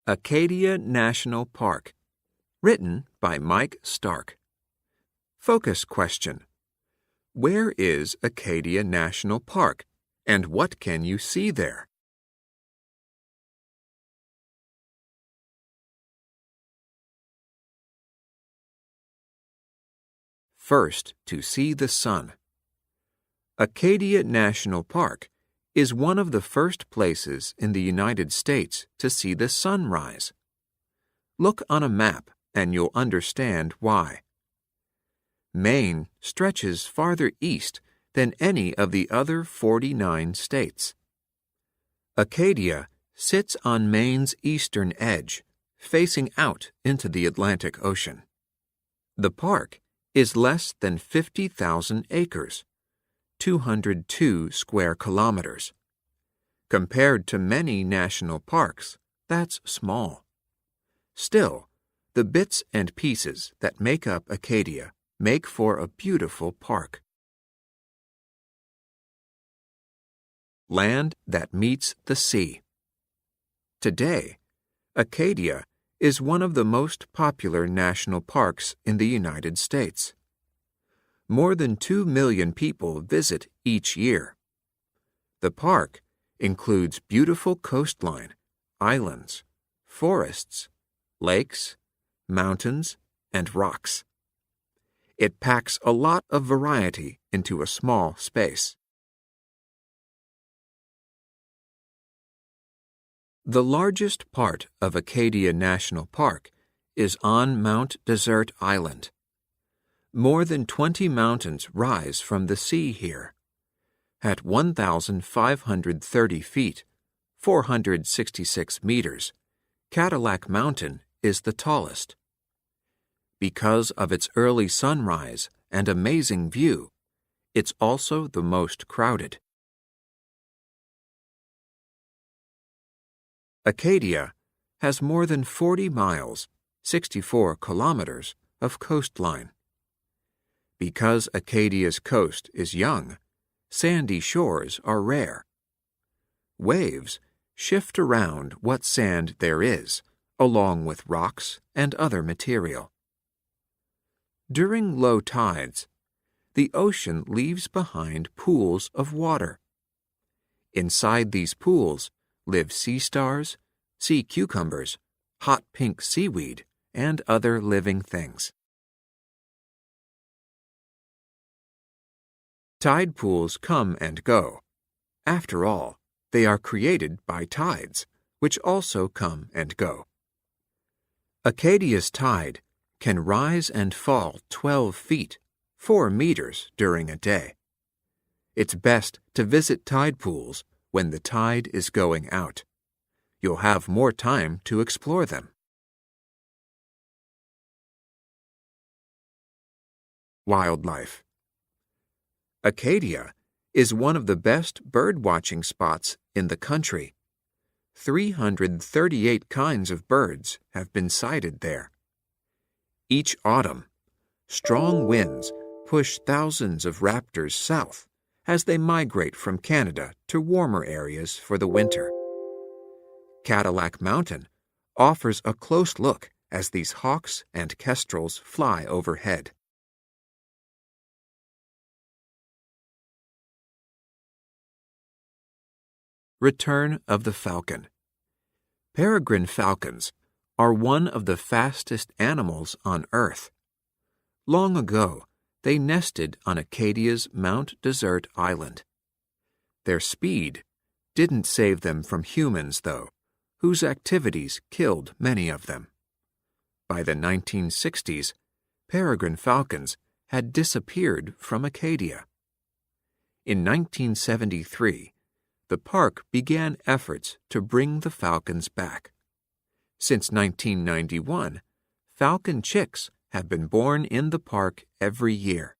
Acadia National Park. Written by Mike Stark. Focus question. Where is Acadia National Park, and what can you see there? First, to see the sun. Acadia National Park is one of the first places in the United States to see the sun rise. Look on a map and you'll understand why. Maine stretches farther east than any of the other 49 states. Acadia sits on Maine's eastern edge, facing out into the Atlantic Ocean. The park is less than 50,000 acres, 202 square kilometers. Compared to many national parks, that's small. Still, the bits and pieces that make up Acadia make for a beautiful park. Land that meets the sea. Today, Acadia is one of the most popular national parks in the United States. More than 2 million people visit each year. The park includes beautiful coastline, islands, forests, lakes, mountains, and rocks. It packs a lot of variety into a small space. The largest part of Acadia National Park is on Mount Desert Island. More than 20 mountains rise from the sea here. At 1,530 feet, 466 meters, Cadillac Mountain is the tallest. Because of its early sunrise and amazing view, it's also the most crowded. Acadia has more than 40 miles, 64 kilometers, of coastline. Because Acadia's coast is young, sandy shores are rare. Waves shift around what sand there is, along with rocks and other material. During low tides, the ocean leaves behind pools of water. Inside these pools live sea stars, sea cucumbers, hot pink seaweed, and other living things. Tide pools come and go. After all, they are created by tides, which also come and go. Acadia's tide can rise and fall 12 feet, 4 meters during a day. It's best to visit tide pools when the tide is going out. You'll have more time to explore them. Wildlife. Acadia is one of the best bird-watching spots in the country. 338 kinds of birds have been sighted there. Each autumn, strong winds push thousands of raptors south as they migrate from Canada to warmer areas for the winter. Cadillac Mountain offers a close look as these hawks and kestrels fly overhead. Return of the falcon. Peregrine falcons are one of the fastest animals on Earth. Long ago, they nested on Acadia's Mount Desert Island. Their speed didn't save them from humans, though, whose activities killed many of them. By the 1960s, peregrine falcons had disappeared from Acadia. In 1973, the park began efforts to bring the falcons back. Since 1991, falcon chicks have been born in the park every year.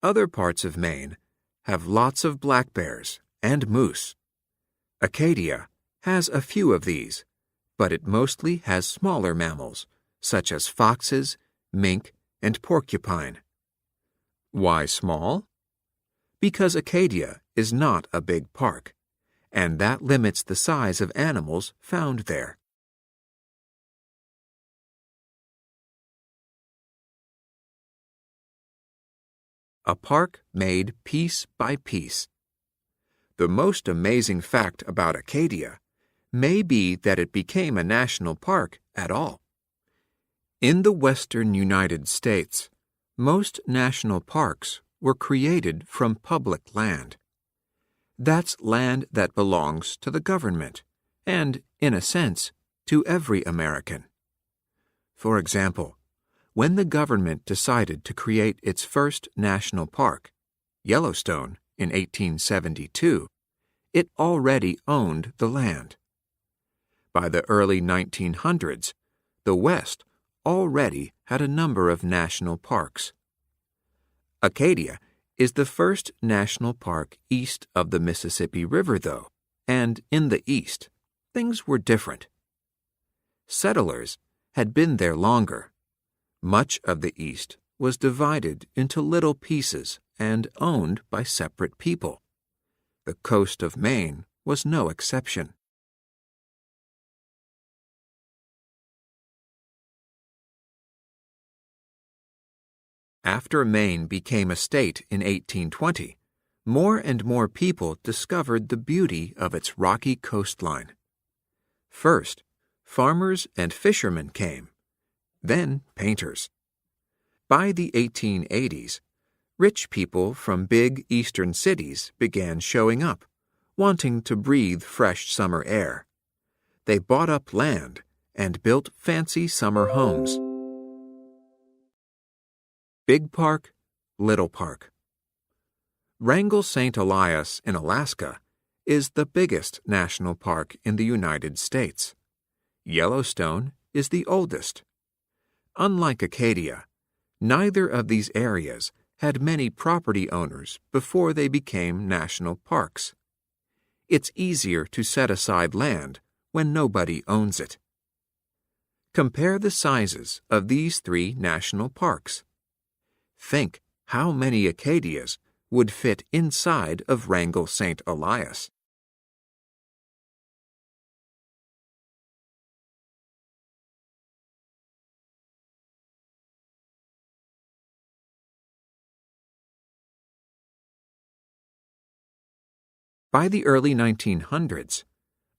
Other parts of Maine have lots of black bears and moose. Acadia has a few of these, but it mostly has smaller mammals, such as foxes, mink, and porcupine. Why small? because Acadia is not a big park, and that limits the size of animals found there. A park made piece by piece. The most amazing fact about Acadia may be that it became a national park at all. In the western United States, most national parks were created from public land. That's land that belongs to the government and, in a sense, to every American. For example, when the government decided to create its first national park, Yellowstone, in 1872, it already owned the land. By the early 1900s, the West already had a number of national parks. Acadia is the first national park east of the Mississippi River, though, and in the East, things were different. Settlers had been there longer. Much of the East was divided into little pieces and owned by separate people. The coast of Maine was no exception. After Maine became a state in 1820, more and more people discovered the beauty of its rocky coastline. First, farmers and fishermen came, then painters. By the 1880s, rich people from big eastern cities began showing up, wanting to breathe fresh summer air. They bought up land and built fancy summer homes. Big Park, Little Park. Wrangell St. Elias in Alaska is the biggest national park in the United States. Yellowstone is the oldest. Unlike Acadia, neither of these areas had many property owners before they became national parks. It's easier to set aside land when nobody owns it. Compare the sizes of these three national parks. Think how many Acadias would fit inside of Wrangell St. Elias. By the early 1900s,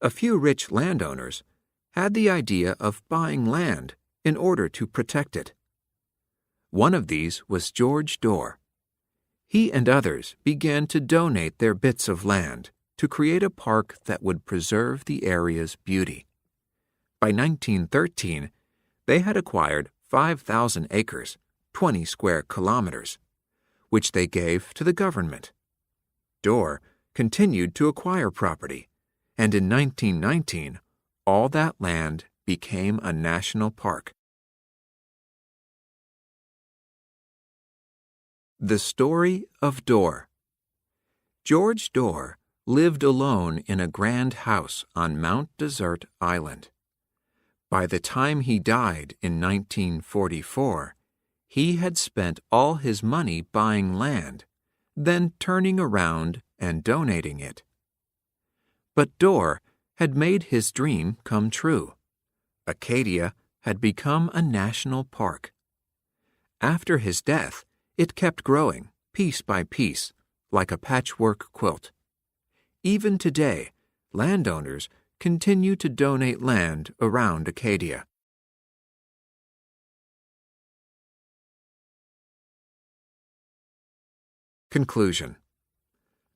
a few rich landowners had the idea of buying land in order to protect it. One of these was George Dorr. He and others began to donate their bits of land to create a park that would preserve the area's beauty. By 1913, they had acquired 5,000 acres, 20 square kilometers, which they gave to the government. Dorr continued to acquire property, and in 1919, all that land became a national park. The Story of Dorr. George Dorr lived alone in a grand house on Mount Desert Island. By the time he died in 1944, he had spent all his money buying land, then turning around and donating it. But Dorr had made his dream come true. Acadia had become a national park. After his death, it kept growing, piece by piece, like a patchwork quilt. Even today, landowners continue to donate land around Acadia. Conclusion.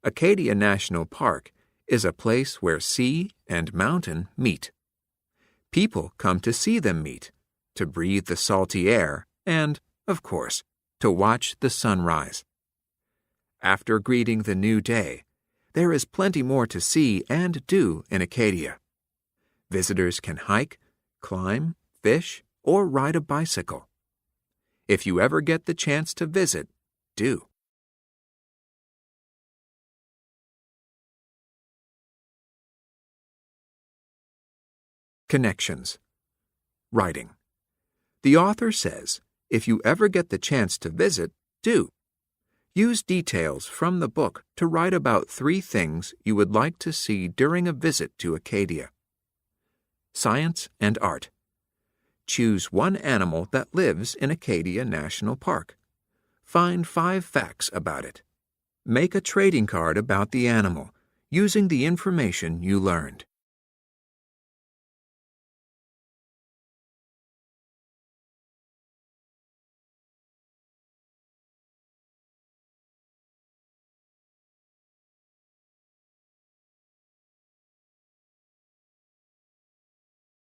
Acadia National Park is a place where sea and mountain meet. People come to see them meet, to breathe the salty air, and, of course, to watch the sunrise. After greeting the new day, there is plenty more to see and do in Acadia. Visitors can hike, climb, fish, or ride a bicycle. If you ever get the chance to visit, do. Connections. Writing. The author says, if you ever get the chance to visit, do. Use details from the book to write about 3 things you would like to see during a visit to Acadia. Science and art. Choose one animal that lives in Acadia National Park. Find 5 facts about it. Make a trading card about the animal using the information you learned.